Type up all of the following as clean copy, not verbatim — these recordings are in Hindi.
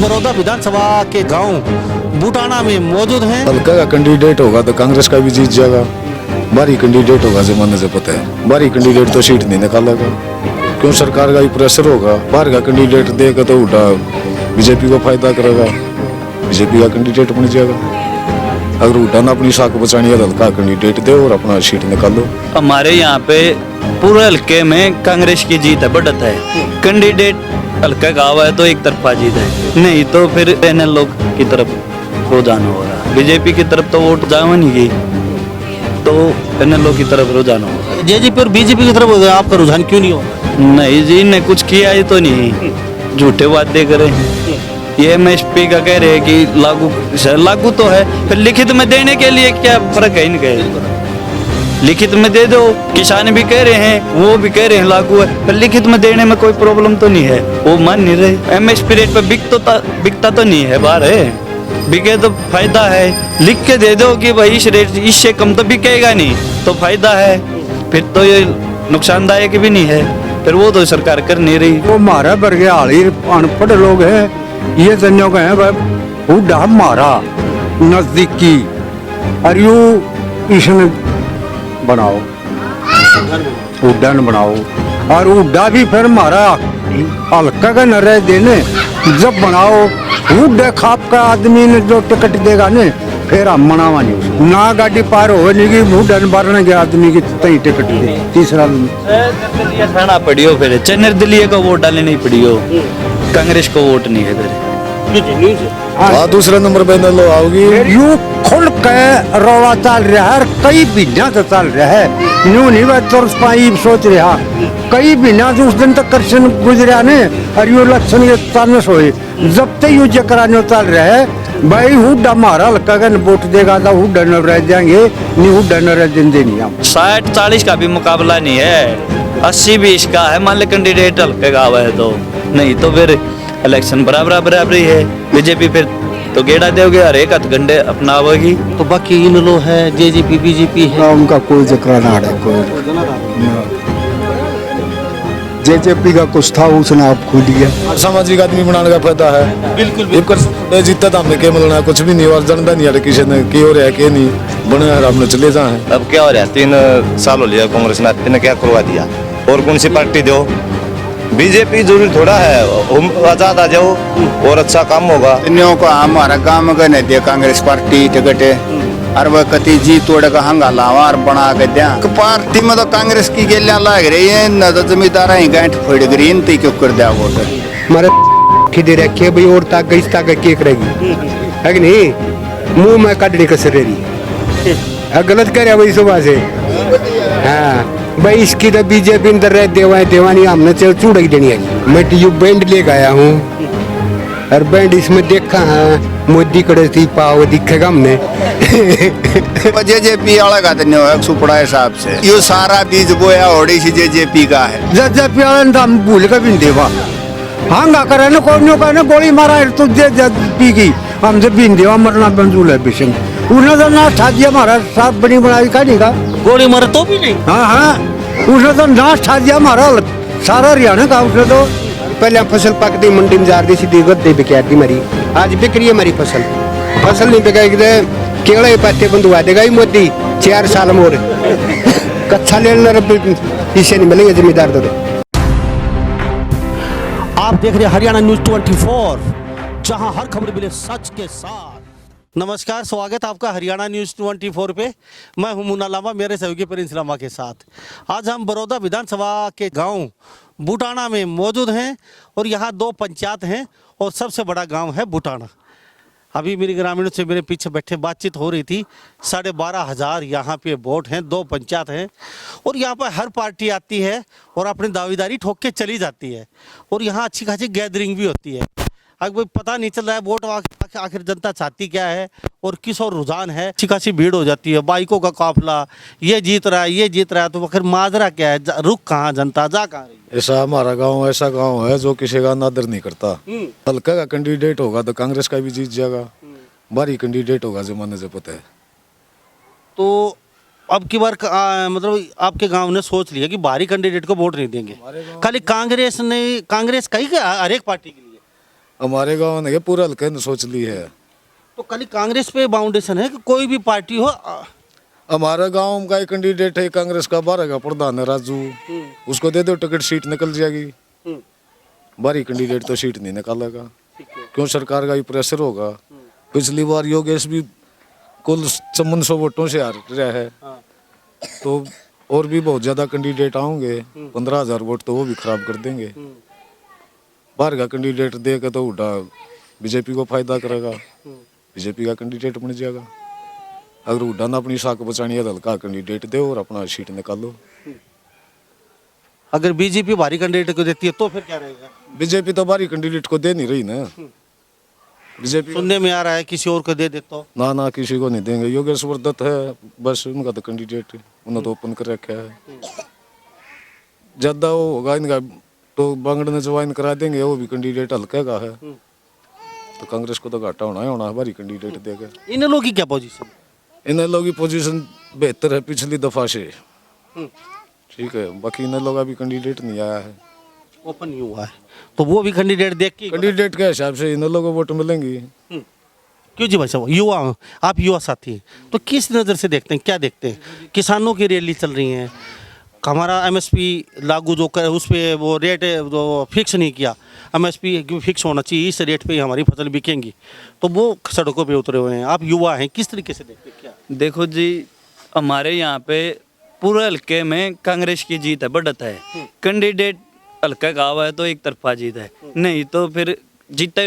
हम बड़ौदा विधानसभा के गांव बुटाना में मौजूद हैं। हल्का का कैंडिडेट होगा तो कांग्रेस का भी जीत जाएगा। बारी कैंडिडेट होगा जमाने से पता है, बारी कैंडिडेट तो सीट नहीं निकालेगा, क्यों सरकार का ही प्रेशर होगा। बाहर का कैंडिडेट देगा तो उल्टा बीजेपी को फायदा करेगा, बीजेपी का कैंडिडेट बन जाएगा। अगर उल्टा ना अपनी साख बचानी है तो हल्का कैंडिडेट दे और अपना सीट निकालो। हमारे यहाँ पे पूरे हल्के में कांग्रेस की जीत है, बढ़त है। कैंडिडेट हल्का गाँव है तो एक तरफा जीत है, नहीं तो फिर एनएल लोग की तरफ रुझान हो रहा। बीजेपी की तरफ तो वोट जावा नहीं गई, तो एनएल लोग की तरफ रुझान हो रहा। जेजेपी और बीजेपी की तरफ आपका रुझान क्यों नहीं होगा? नहीं जी, इन्हें कुछ किया ही तो नहीं, झूठे वादे करे। ये एमएसपी का कह रहे हैं कि लागू तो है, फिर लिखित में देने के लिए क्या फर्क है इनके? लिखित में दे दो, किसान भी कह रहे हैं, वो भी कह रहे हैं लागू है, पर लिखित में देने में कोई प्रॉब्लम तो नहीं है। वो मान नहीं रहे। एमएसपी रेट पर बिकता तो नहीं है, बाहर है, बिके तो फायदा है। लिख के दे दो कि भाई इस रेट, इससे कम तो बिकेगा नहीं, तो फायदा है, फिर तो ये नुकसानदायक भी नहीं है। फिर वो तो सरकार कर नहीं रही। वो मारा वर्ग हाली अनपढ़ लोग हैं, ये जन्यों का है भाई मारा नजदीकी और यू इसने बनाओ उड्डन बनाओ, और उड्डा भी फिर मारा हल्का का न रह देने। जब बनाओ उड्डे खाप का आदमी ने जो टिकट देगा ने, फिर हम मनावा नहीं ना गाड़ी पार हो नहीं की उड्डन बारने के आदमी की तई टिकट दे। तीसरा खाना पड़ी हो, फिर चन्नर दिल्ली को वोट डालने नहीं पड़ी हो, कांग्रेस को वोट नहीं है फिर। दूसरा नंबर पे लो आओगी। यू खुल के रोवा चल रहा है, कई महीना से चल रहा है। यूं नहीं वह पाई सोच रहा, कई महीना से उस दिन तक कृष्ण गुजरा ने, और यू लक्षण ये तानस होए। जब तक यू जकराने चल रहा है भाई, हुड्डा मारा हल्का का वोट देगा तो हुड्डा न रह जाएंगे, नहीं हुड्डा न रह देंगे नहीं हम। 60-40 का भी मुकाबला नहीं है, 80-20 का है। मान ले कैंडिडेट हल्के गाँव है तो, नहीं तो फिर इलेक्शन बराबर ही है। बीजेपी फिर तो गेड़ा दोगे, हर एक हथकंडे अपनावेगी। तो बाकी इन लोग है, जेजेपी बीजेपी है, उनका कोई जिक्र ना है। कोई जेजेपी का कुछ था उसने आप खो लिया। सामाजिक आदमी बनाने का फायदा है। बिल्कुल जीता तो हमने क्या मिलना, कुछ भी नहीं, और जनता नहीं है किसी ने की हो रहा है कि नहीं बने, हमने चले जाए। अब क्या हो रहा है, 3 साल हो लिया कांग्रेस ने क्या करवा दिया, और कौन सी पार्टी दो? बीजेपी जरूरी थोड़ा है, आजाद आ जाओ और अच्छा काम होगा। न्यों को हमारा काम का नहीं दिया कांग्रेस पार्टी टिकट, और वह कति जी तोड़ का हंगाला और बना के दिया। पार्टी में तो कांग्रेस की गेलियां लाग रही है, न तो जमींदार ही गांठ फोड़ ग्रीन ती क्यों कर दिया वोट। हमारे खिदे रखे भाई, और ताक गई ताक केक रहेगी है कि नहीं, मुंह में काटने का सर रही गलत करे भाई सुबह से। हाँ भाई, इसकी तो बीजेपी अंदर रह देवानी हमने चल चूड़ देनी है। मैं यू बैंड ले गया हूँ, और बैंड इसमें देखा है मोदी कड़े थी पाव दिखेगा हमने। जेजेपी वाला का तो है सुपड़ा हिसाब से, यो सारा बीज बोया ओडी सी जेजेपी का है। जेजेपी वाले हम भूल का भी देवा हाँ करे ना कौन का गोली मारा तो जेजेपी की हमसे भी देवा मरना मंजूर है। बिशन उन्हें तो नाश ठा दिया हमारा, साफ बनी बनाई का नहीं का गोली मारे तो भी नहीं। हाँ उसने तो नाश ठा दिया हमारा सारा हरियाणा का। उसने तो पहले फसल पकती मंडी में जा रही सीधी गद्दे बिका दी मरी, आज बिक रही है हमारी फसल नहीं बिकाएगी तो केवल पत्ते बंधुआ देगा ही मोदी 4 साल मोर कच्चा लेना इसे नहीं मिलेगा जिम्मेदार। तो आप देख रहे हैं हरियाणा न्यूज 24, जहां हर खबर मिले सच के साथ। नमस्कार, स्वागत है आपका हरियाणा न्यूज 24 पे। मैं हूं मुन्ना लामा, मेरे सहयोगी प्रिंस लामा के साथ। आज हम बड़ौदा विधानसभा के गांव बुटाना में मौजूद हैं, और यहां 2 पंचायत हैं, और सबसे बड़ा गांव है बुटाना। अभी मेरे ग्रामीणों से मेरे पीछे बैठे बातचीत हो रही थी। 12,500 यहाँ पे वोट हैं, 2 पंचायत हैं, और यहाँ पर हर पार्टी आती है और अपनी दावेदारी ठोक के चली जाती है, और यहाँ अच्छी खासी गैदरिंग भी होती है। अब पता नहीं चल रहा है वोट आखिर जनता चाहती क्या है और किस और रुझान है। अच्छी खासी भीड़ हो जाती है, बाइकों का काफिला, ये जीत रहा है, तो आखिर माजरा क्या है, रुख कहाँ, जनता जा कहाँ रही है। ऐसा हमारा गांव ऐसा गांव है जो किसी का नादर नहीं करता। हल्का का कैंडिडेट होगा तो कांग्रेस का भी जीत जाएगा, बारी कैंडिडेट होगा जमाने से पता है। तो अब की बार मतलब आपके गांव ने सोच लिया कि बाहरी कैंडिडेट को वोट नहीं देंगे, खाली कांग्रेस का ही हर एक पार्टी के लिए हमारे गांव ने ये पूरा हल्के ने सोच ली है। तो खाली कांग्रेस पे बाउंडेशन है कि कोई भी पार्टी हो हमारा गांव का एक कैंडिडेट है कांग्रेस का 12 का प्रधान है राजू, उसको दे दो टिकट, सीट निकल जाएगी। बारी कैंडिडेट तो सीट नहीं निकालेगा, क्यों सरकार का ही प्रेशर होगा। पिछली बार योगेश भी कुल 5400 वोटों से हार रहा है, तो और भी बहुत ज्यादा कैंडिडेट आएंगे, 15,000 वोट तो वो भी खराब कर देंगे। बाहर का कैंडिडेट दे के तो उल्टा बीजेपी को फायदा करेगा, बीजेपी का कैंडिडेट बन जाएगा। अगर उड्डा ना अपनी साख बचानी है तो हल्का कैंडिडेट दे और अपना सीट निकालो। अगर बीजेपी भारी कैंडिडेट को देती है तो फिर क्या रहेगा? बीजेपी तो बारी कैंडिडेट को दे नहीं रही ना। बीजेपी सुनने में आ रहा है किसी और को दे देता हो। ना किसी को नहीं देंगे। योगेश्वर दत्त है बस, उनका तो कैंडिडेट उन्होंने तो ओपन कर रखा है। ज्यादा वो होगा इनका तो बांगड़ ने ज्वाइन करा देंगे, वो भी कैंडिडेट हल्के का है, तो कांग्रेस को तो घाटा होना है बारी कैंडिडेट देकर। इन लोगों की क्या पोजीशन? इन लोगों की पोजीशन बेहतर है पिछली दफा से, ठीक है। बाकी इन लोगों का भी कैंडिडेट नहीं आया है, ओपन नहीं हुआ है, तो वो भी कैंडिडेट देख के कैंडिडेट के हिसाब से इन लोगों को वोट मिलेंगी। क्यों जी भाई साहब, युवा हूं, आप युवा साथी हैं, तो किस नज़र से देखते हैं, क्या देखते हैं? किसानों की रैली चल रही है, हमारा एमएसपी लागू जो कर उस पर वो रेट जो फिक्स नहीं किया, एमएसपी फिक्स होना चाहिए, इस रेट पे ही हमारी फसल बिकेंगी, तो वो सड़कों पे उतरे हुए हैं। आप युवा हैं, किस तरीके से देखते हैं? क्या देखो जी, हमारे यहाँ पे पूरे हल्के में कांग्रेस की जीत है, बढ़त है। कैंडिडेट हल्का का हुआ है तो एक तरफा जीत है, नहीं तो फिर जीता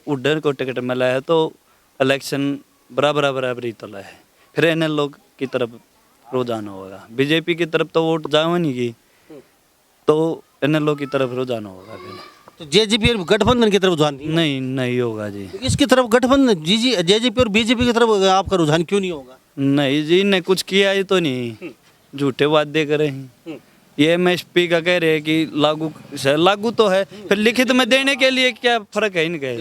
उड्डर को टिकट मिला है तो इलेक्शन बराबरी तला है। फिर इन लोग की तरफ रुझान होगा, बीजेपी की तरफ तो वोट जाओ नहीं की, तो इन लोग की तरफ रुझान होगा। फिर तो जेजेपी और गठबंधन की तरफ रुझान नहीं होगा जी। तो इसकी तरफ गठबंधन जेजेपी और बीजेपी की तरफ आपका रुझान क्यों नहीं होगा? नहीं जी, ने कुछ किया ही तो नहीं, झूठे वादे करे हैं। ये एमएसपी का कह रहे हैं कि लागू तो है, फिर लिखित में देने के लिए क्या फर्क है इनके?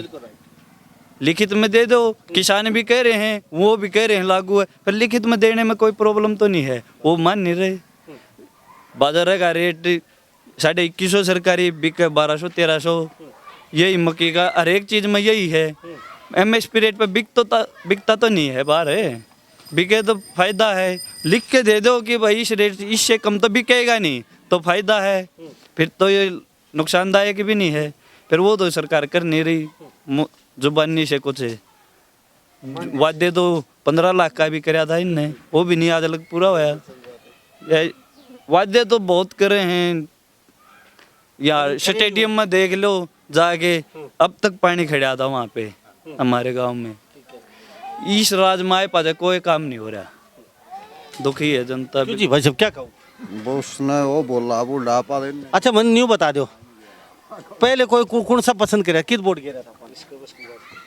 लिखित में दे दो, किसान भी कह रहे हैं, वो भी कह रहे हैं लागू है, फिर लिखित में देने में कोई प्रॉब्लम तो नहीं है, वो मान नहीं रहे। बाजार का रेट 2150 सरकारी बिके 1200-1300, यही मक्की का हर एक चीज में यही है। एमएसपी रेट पे बिकता तो नहीं है बाहर है, बिके तो फायदा है। लिख के दे दो कि भाई इस रेट इससे कम तो बिकेगा नहीं, तो फायदा है, फिर तो ये नुकसानदायक भी नहीं है। फिर वो तो सरकार कर नहीं रही, जुबानी से कुछ वादे तो 15 लाख का भी कराया था इनने, वो भी नहीं आज तक पूरा हुआ। वादे तो बहुत करे हैं यार, स्टेडियम में देख लो जाके, अब तक पानी खड़ा था वहाँ पे हमारे गांव में। इस राज में पास कोई काम नहीं हो रहा, दुखी है जनता। जी भाई साहब क्या कहूँ? वो उसने वो बोला वो डापा दे। अच्छा मन न्यू बता दो, पहले कोई कौन सा पसंद करे, किस वोट गिरा था?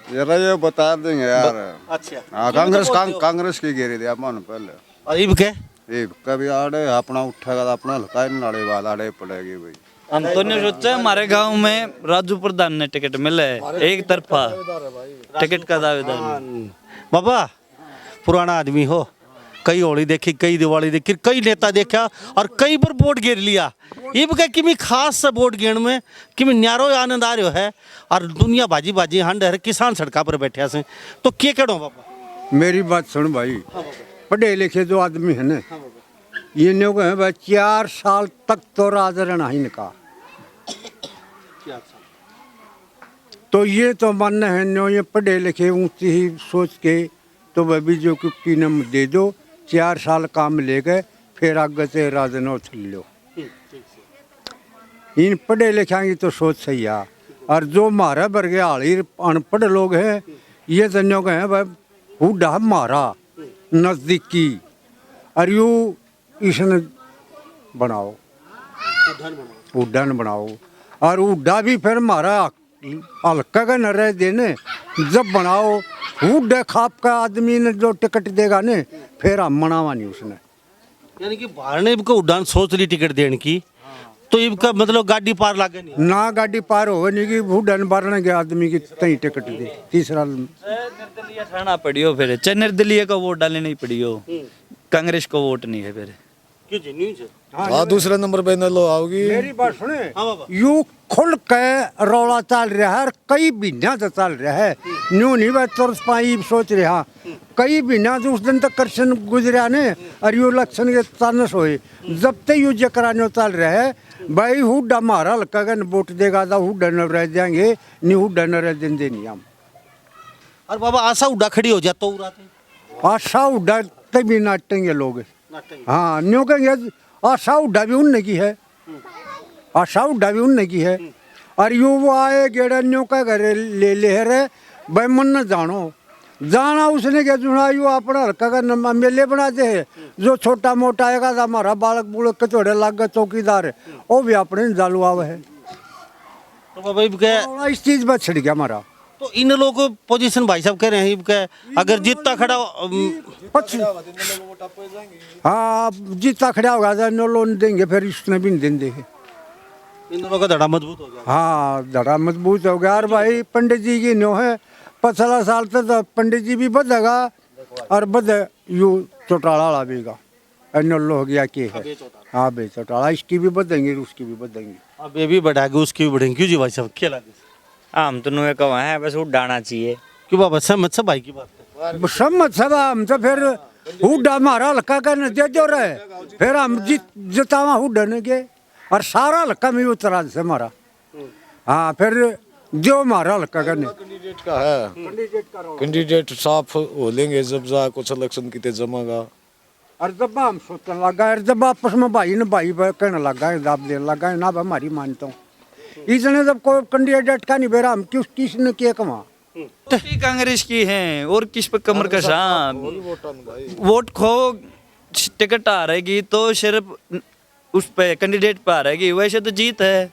जरा ये बता देंगे यार। अच्छा हाँ, कांग्रेस की गिरी थी अपन पहले। और इब के कभी आड़े अपना उठेगा तो अपना हल्का ही नाड़े बाद आड़े पड़ेगी भाई। हम तो नहीं सोचा हमारे गांव में राजू प्रधान ने टिकट मिला है, एक तरफा टिकट का दावेदार। बाबा पुराना आदमी हो, कई होली देखी, कई दिवाली देखी, कई नेता देखा और कई बार वोट गिर लिया। ये भी किमी खास सा वोट गिरने में किमी न्यारो आनंद आ रहा है, और दुनिया बाजी हंड है, किसान सड़का पर बैठे से, तो क्या कहो बाबा? मेरी बात सुन भाई, पढ़े लिखे जो आदमी है ना, ये न्यू कहे भाई 4 साल तक तो राज रहना ही निका, तो ये तो मानना है न्यू, ये पढ़े लिखे ऊँची ही सोच के तो वह भी जो कि नम दे दो, 4 साल काम ले गए, फिर आगे से राजनो चल लो। इन पढ़े लिखा की तो सोच सही है, और जो मारे वर्गे हाली अनपढ़ लोग हैं, ये तो कहे भाई हुडा मारा नजदीकी, और यू इसने बनाओ उड्डन बनाओ, और उड्डा भी फिर मारा हल्का का न रह देने, जब बनाओ हुडा खाप का आदमी ने जो टिकट देगा ने, फिर हम मनावा नहीं उसने। यानी कि बाहर ने इनको उड़ान सोच ली टिकट देने की, तो इनका मतलब गाड़ी पार लागे नहीं ना, गाड़ी पार हो नहीं कि हुडन बारने के आदमी की तई टिकट दे। तीसरा निर्दलीय ठाना पड़ी हो, फिर निर्दलीय को वोट डालने नहीं पड़ी हो, कांग्रेस को वोट नहीं है फिर। क्यों जी? न्यूज़ है हाँ दूसरे नंबर पे न लो आओगी। मेरी बात सुने, हाँ बाबा। यू खुल के रौला चल रहा है, कई महीना से चल रहा है, न्यू नहीं बात तरस पाई सोच रहा, कई महीना से उस दिन तक कृष्ण गुजरा ने और यू इलेक्शन के चांस हुए, जब तक यू जकरानो चल रहा है भाई हुड्डा मारा हल्का का वोट देगा तो हुड्डा न रह जाएंगे, नहीं हुड्डा न रह देंगे नहीं हम। और बाबा आशा उड्डा खड़ी हो जाता हूँ रात आशा उड्डा तभी नाटेंगे लोग, हाँ न्यू कहेंगे आशा उड्डा भी उनने की है, आशा उड्डा भी उनने की है। और यू वो आए गेड़ा न्यू का घर ले ले रहे भाई मन न जानो जाना उसने क्या चुना, यू अपना हल्का का मेले बनाते हैं, जो छोटा मोटा आएगा तो हमारा बालक बुलक कचौड़े लग गए चौकीदार है वो भी अपने जालू आवे है, तो बाबा क्या इस चीज पर छिड़ गया हमारा। तो इन लोगों को पोजीशन भाई साहब कह रहे हैं कि अगर जीतता खड़ा हाँ जीता खड़ा होगा तो नो लोन देंगे, फिर इसने भी नहीं देंगे। इन दोनों का धड़ा मजबूत हो जाएगा। हाँ धड़ा मजबूत हो गया। और भाई पंडित जी की न्यो है 15 साल तक तो पंडित जी भी बधेगा और बध यू चौटाला लावेगा, नो हो गया कि है हाँ बे चौटाला, इसकी भी बधेंगे उसकी भी बधेंगे। अब ये भी बढ़ाएगी उसकी भी बढ़ेंगी। क्यों जी भाई साहब क्या लगे? हम तो नुए कवा है बस उड़ाना चाहिए। क्यों बाबा सहमत सब भाई की बात है? सम्मत सब हम तो फिर हुड्डा हमारा हल्का का न दे जो रहे, फिर हम जितावा हुड्डा ने के और सारा हल्का में उतरा से हमारा, हाँ फिर जो हमारा हल्का का नहीं कैंडिडेट का है, कैंडिडेट साफ हो लेंगे जब जा कुछ इलेक्शन की जमागा। और जब हम सोचने लगा जब आपस में भाई ने भाई कहने लगा दाब देने लगा ना हमारी मानता हूँ, इसने जब कोई कैंडिडेट का नहीं बेरा हम किसने किया कमा कांग्रेस की है और किस पे कमर कसा वोट खो टिकट आ रहेगी तो सिर्फ उस पे कैंडिडेट पे आ रहेगी, वैसे तो जीत है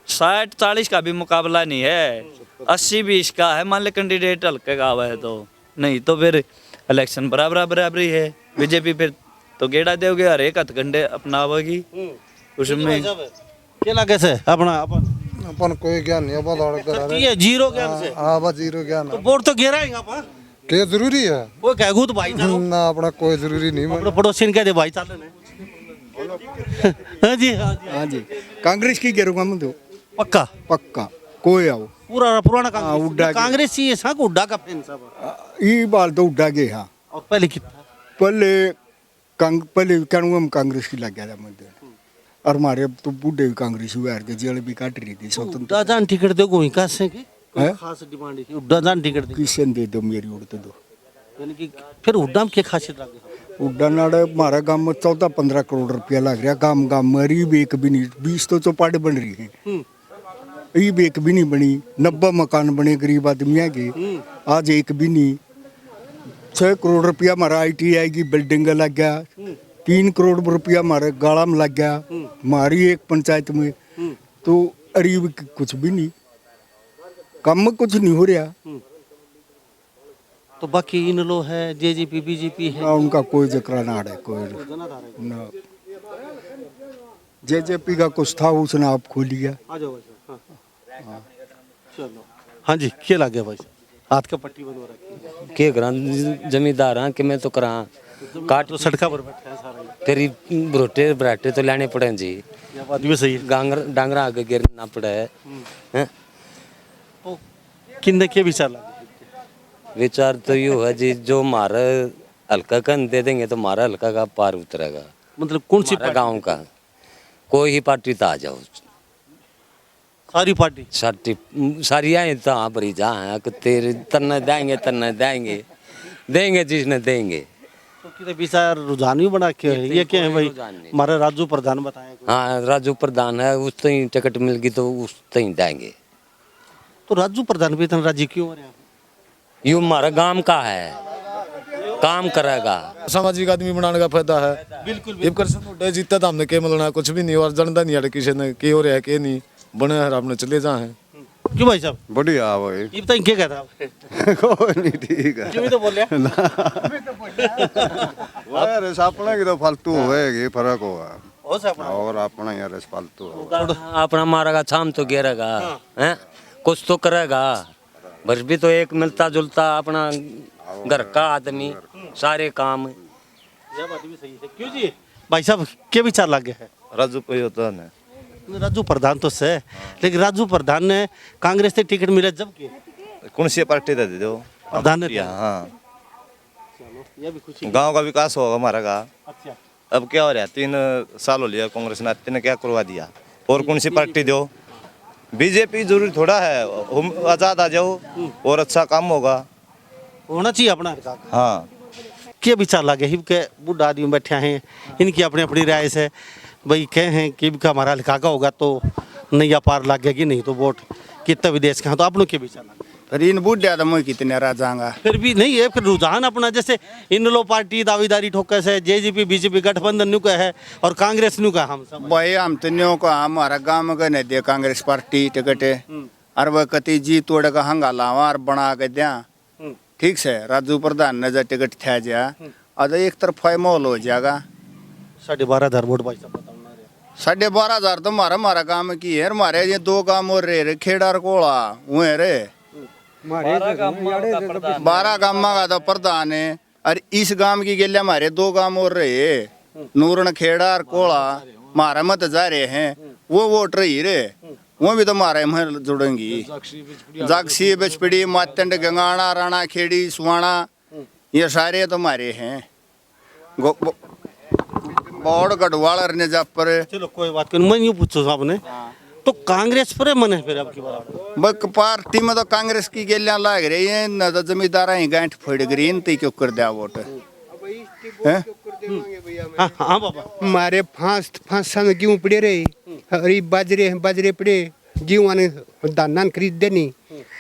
60-40 का भी मुकाबला नहीं है, 80-20 का है। मान ले कैंडिडेट हल्के का आवा है तो, नहीं तो फिर इलेक्शन बराबरी है। बीजेपी फिर तो गेड़ा देओगे हर एक हथकंडे अपनावेगी उसमें। क्या लगे से अपना अपन कोई ज्ञान नहीं अब ये जीरो ज्ञान से हाँ बस जीरो ज्ञान तो वोट तो गिरा है अपन के जरूरी है वो कहगू तो भाई साहब ना अपना कोई जरूरी नहीं अपने पड़ोसी ने कह दे भाई चाले ने। हाँ जी हाँ जी हाँ जी कांग्रेस की गिरूंगा मैं तो पक्का पक्का कोई आओ पुराना उड्डा कांग्रेस के। कांग्रेस ही है सा उड्डा का फैन सब ये बाल तो उड्डा गए हाँ और पहले कितना पहले कहूँगा हम कांग्रेस की लग गया था मुझे और हमारे अब तो बूढ़े भी कांग्रेस हुए थे जेल भी काट रही थी स्वतंत्र उड्डा जान टिकट दे कोई कैसे की है? खास डिमांड थी उड्डा जान टिकट दे किशन दे दो मेरी उड़ते दो यानी कि फिर उड्डा में क्या खासियत लगे उड्डा नाड़े हमारा गांव में 14-15 करोड़ रुपया लग रहा गांव में अरे भी एक भी नहीं 20 तो चौपाटे बन रही है ये भी एक भी नहीं बनी 90 मकान बने गरीब आदमियों के आज एक भी नहीं 6 करोड़ रुपया हमारा ITI की बिल्डिंग लग गया 3 करोड़ रुपया हमारे गाड़ा में लग गया हमारी एक पंचायत में तो अरीब कुछ भी नहीं कम कुछ नहीं हो रहा तो बाकी इन लो है जेजेपी बीजेपी है ना उनका कोई जिक्र ना है कोई ना जेजेपी का कुछ था उसने आप खोलिया आ जाओ भाई साहब हाँ चलो हाँ जी क्या लगे भाई साहब हाथ का पट्टी बनवा रखी के करा जमींदार हाँ कि मैं तो करा काट तो सड़का पर बैठा है सारा तेरी रोटे बराटे तो लेने पड़े जी, ये बात भी सही है डांगरा आगे गिरना पड़े हैं। तो किन्ने के विचार लगे विचार तो यू है जी जो मारा हल्का का दे देंगे तो मारा हल्का का पार उतरेगा, मतलब कौन सी गांव का कोई ही पार्टी तो आ जाओ सारी पार्टी सारी आए तो हाँ भरी जहाँ तेरे तन्ने देंगे देंगे जिसने देंगे तो कितने विचार रुझान भी बना के ये क्या है भाई हमारे राजू प्रधान बताए हाँ राजू प्रधान है उस तई टिकट मिल गई तो उस तई देंगे। तो राजू प्रधान भी इतना राजी क्यों हो रहे हैं यू हमारा गांव का है काम करेगा सामाजिक आदमी बनाने का फायदा है बिल्कुल जीता तो हमने के मिलना कुछ भी नहीं और जनता नहीं है किसी ने के हो रहा है के नहीं बने आपने चले जा है क्यों भाई साहब बढ़िया भाई ये बताइए क्या कहता है कोई नहीं ठीक है क्यों भी तो बोल रहे यार अपना की तो फालतू होएगी फर्क होगा हो सकता और अपना यार फालतू होगा अपना मारेगा शाम तो गिरेगा हैं कुछ तो करेगा बस भी तो एक मिलता जुलता अपना घर का आदमी सारे काम यह बात भी सही है क्यों जी भाई साहब के विचार लगे है राजू पे होता है राजू प्रधान तो से लेकिन राजू प्रधान ने कांग्रेस से टिकट मिले जब के कौन सी पार्टी दे दो प्रधान ने हाँ ये भी खुशी गांव का विकास होगा हमारा का अच्छा अब क्या हो रहा है 3 साल हो लिया कांग्रेस ने इतने क्या करवा दिया और कौन सी पार्टी दो बीजेपी जरूरी थोड़ा है हम आजाद आ जाओ और अच्छा काम होगा होना चाहिए अपना इलाका का। हाँ के विचार लगे ही के बुढ़ा आदमी बैठे हैं इनकी अपनी अपनी राय से भाई कहे हैं कि इनका हमारा इलाका का होगा तो नैया पार लगेगी नहीं तो वोट कितना विदेश का है तो अपनों के विचार लगे पर इन बुढ़िया तो मैं कितने राजांगा फिर भी नहीं है फिर रुझान अपना जैसे इन लो पार्टी दावेदारी ठोकस है जेजेपी बीजेपी गठबंधन न्यू का है और कांग्रेस न्यू का हम सब भाई हम तो न्यो को हमारा गाँव में गए दे कांग्रेस पार्टी टिकट और वह कति जी तोड़ का हंगाला और बना के दिया ठीक से राजू प्रधान ने जो टिकट था जा अरे एक तरफ माहौल हो जाएगा 12,500 वोट भाई साहब बताओ ना रे 12,500 तो हमारा गाँव में की है हमारे ये 2 गाँव और रे खेड़ा और कोड़ा हुए रे 12 गाँव का तो प्रधान है और इस गांव की गेले हमारे 2 गांव और रहे नूरन खेड़ा और कोड़ा मारा मत जा रहे हैं वो वोट रही रे वो भी तो मारे में जुड़ेंगी जागसी बिचपड़ी मातंड गंगाना राणा खेड़ी सुहाना ये सारे तो मारे हैं बौड़ गढ़वाल ने जा पर चलो कोई बात नहीं मैं यूँ पूछो साहब ने तो कांग्रेस पर मन है फिर अब की बार बक पार्टी में तो कांग्रेस की गेलियां लाग रही है न तो जमींदार ही गांठ फड़ गई इन क्यों कर दिया वोट हैं हाँ हाँ बाबा मारे फांस में गेहूं पड़े रहे अरे बाजरे पड़े गेहूं आने दाना खरीद देनी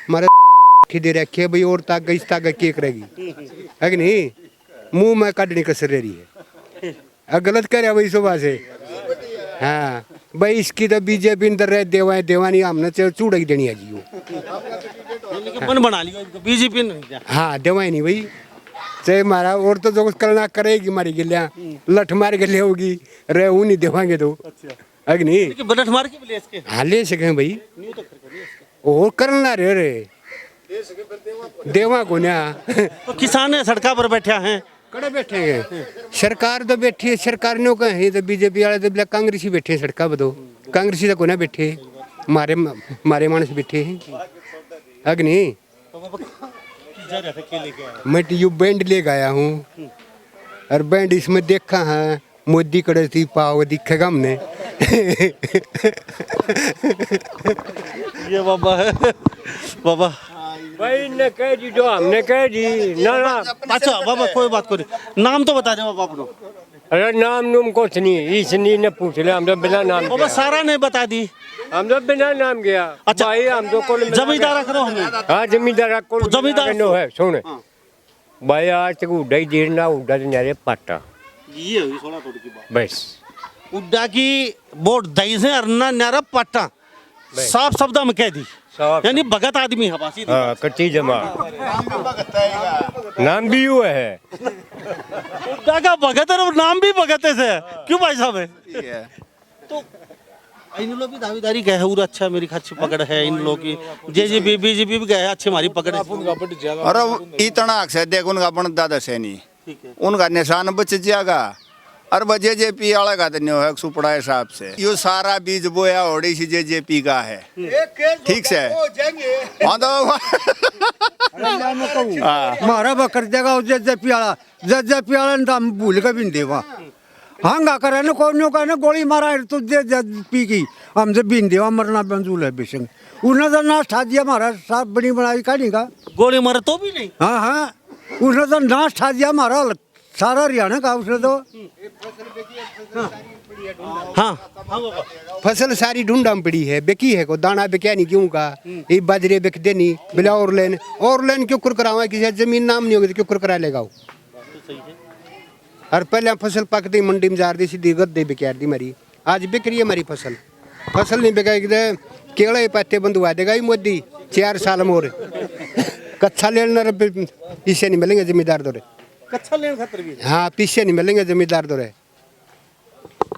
मारे खिदे रखे भाई और ताक इस ताक केक रहेगी है कि नहीं मुंह में काटने कसर रही है गलत करे भाई सुबह से हाँ भाई इसकी तो बीजेपी अंदर रहे देवानी हमने चूड़ा ही देनी है जी मन बना लिया बीजेपी ने हाँ देवाई नहीं भाई चाहे मारा और तो जो कुछ करना करेगी मारी गिलिया लठ मार के ले होगी रे वो नहीं देवाएंगे तो है कि नहीं लेकिन बलट मार के भी ले इसके हाँ ले सके भाई और करना रे देवा को ना तो किसान है सड़का पर बैठे हैं कड़े बैठे हैं सरकार तो बैठी है सरकार ने कहे तो बीजेपी वाले तो बिल्कुल कांग्रेसी बैठे हैं सड़का पर तो कांग्रेसी तो को ना बैठे मारे मानस बैठे हैं है कि नहीं मैं यू बैंड ले गया हूँ और बैंड इसमें देखा है मोदी कड़े थी पाव दिखेगा हमने ये बाबा है बाबा भाई ने कह दी जो हमने कह दी ना अच्छा बाबा कोई बात करी नाम तो बता दे बाबा आप लोग अरे नाम नूम कुछ नहीं इसनी ने पूछ लिया हम तो बिना नाम बाबा सारा ने बता दी हम तो बिना नाम गया अच्छा भाई हम तो कोल जमींदार करो हमें हाँ जमींदार को जमींदार नो है सुन भाई आज तक उड़ा ही देर ना उड़ा तो नारे पाटा ये हुई 16 थोड़ी की बात बस उड्डा की बोर्ड दई से अरना न्यारा पट्टा साफ शब्द में कह दी यानी भगत आदमी है बासी हाँ कच्ची जमा नाम भी हुआ है उड्डा का भगत है और नाम भी भगत से क्यों भाई साहब है तो इन लोग भी दावेदारी गए है अच्छा मेरी अच्छी पकड़ है इन लोग की जेजेपी बीजेपी भी गए अच्छी हमारी पकड़ है और इतना अक्सर देख उनका अपन दादा सैनी उनका निशान बच जाएगा और वह जेजेपी वाला का तो है सुपड़ा हिसाब से यो सारा बीज बोया ओडी सी जेजेपी का है ठीक से हाँ तो मारा बकर देगा जेजेपी वाला ने हम भूल के भी देवा हाँ करे ना कौन का ना गोली मारा है तो जेजेपी की हमसे बिन देवा मरना मंजूर है बेशक उन्हें तो नाश ठा दिया हमारा साफ बनी बनाई कहानी का गोली मारे तो भी नहीं हाँ हाँ उसने तो नाश ठा दिया हमारा सारा हरियाणा का उसने तो हाँ फसल सारी ढूंढा में पड़ी है बेकी है को दाना बेकिया नहीं क्यों का ये बाजरे बेक देनी बिला और लेन क्यों करावा किसी जमीन नाम नहीं होगी तो क्यों करा लेगा वो और पहले फसल पकती मंडी में जा रही सीधी गद्दे बेकार दी मरी आज बिक रही है हमारी फसल नहीं बिकाएगी तो केड़े पत्ते बंधुआ देगा ही मोदी 4 साल मोर कच्चा लेना इससे नहीं मिलेंगे जमींदार दौरे कच्चा लेन खतर भी हाँ पीछे नहीं मिलेंगे जमींदार दौरे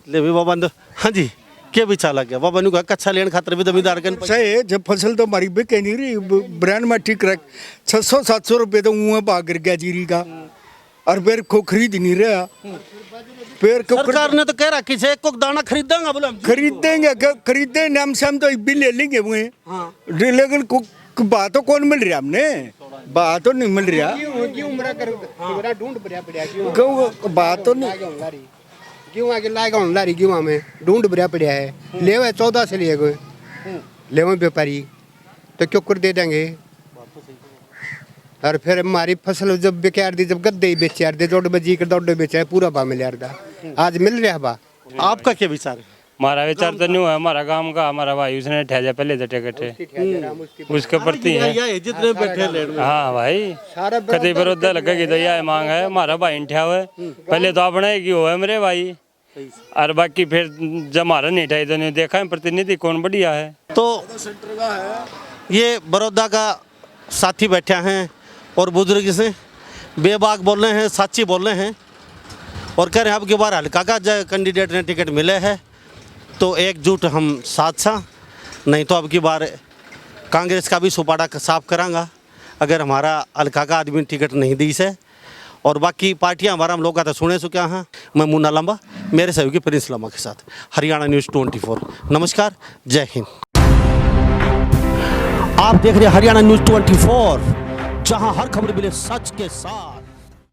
ले भी बाबा हाँ जी क्या विचार लग गया बाबा ने कहा कच्चा लेन खातर भी जमींदार के सही जब फसल तो हमारी बिके नहीं रही ब्रांड में ठीक रख 600-700 रुपये तो मुँह भाग गिर गया जीरी का और फिर को खरीद नहीं रहा फिर सरकार ने तो कह रहा किसी एक को दाना खरीदेंगे बोले हम। खरीदे नाम से हम तो भी ले लेंगे वो लेकिन बात तो कौन मिल रहा हमने बात तो नहीं मिल रहा बात तो नहीं क्यों आगे लाएगा लारी क्यों में ढूंढ भरिया पड़ा है ले 14 से लिए गए ले व्यापारी तो क्यों कर दे देंगे और फिर हमारी फसल जब बेकार दी जब गद्दे ही बेचे यार दे दौड़ बजी कर दौड़ बेचा है पूरा भाव मिल यार आज मिल रहा बा। आपका क्या विचार है? हमारा विचार तो नहीं हुआ, हमारा गांव का हमारा भाई उसने ठहजा पहले थे टिकट उसके प्रति है। जितने बैठे ले हाँ भाई कभी विरोध लगेगी तो यह मांग है हमारा भाई ठा हुआ पहले तो अपने की हो है मेरे भाई और बाकी फिर जब हमारा नहीं ठाई तो नहीं देखा है प्रतिनिधि कौन बढ़िया है। तो ये बड़ौदा का साथी बैठे हैं और बुजुर्ग से बेबाक बोल रहे हैं, सच्ची बोल रहे हैं और कह रहे हैं अब की बार हल्का का कैंडिडेट ने टिकट मिले है तो एकजुट हम साथ नहीं तो अब की बार कांग्रेस का भी सुपाड़ा साफ करांगा अगर हमारा हल्का का आदमी टिकट नहीं दी से और बाकी पार्टियां हमारा हम लोग का तो सुने चुके हैं। मैं मुन्ना लंबा मेरे सहयोगी प्रिंस लंबा के साथ हरियाणा न्यूज़ 24। नमस्कार, जय हिंद। आप देख रहे हैं हरियाणा न्यूज़ 24 जहां हर खबर मिले सच के साथ।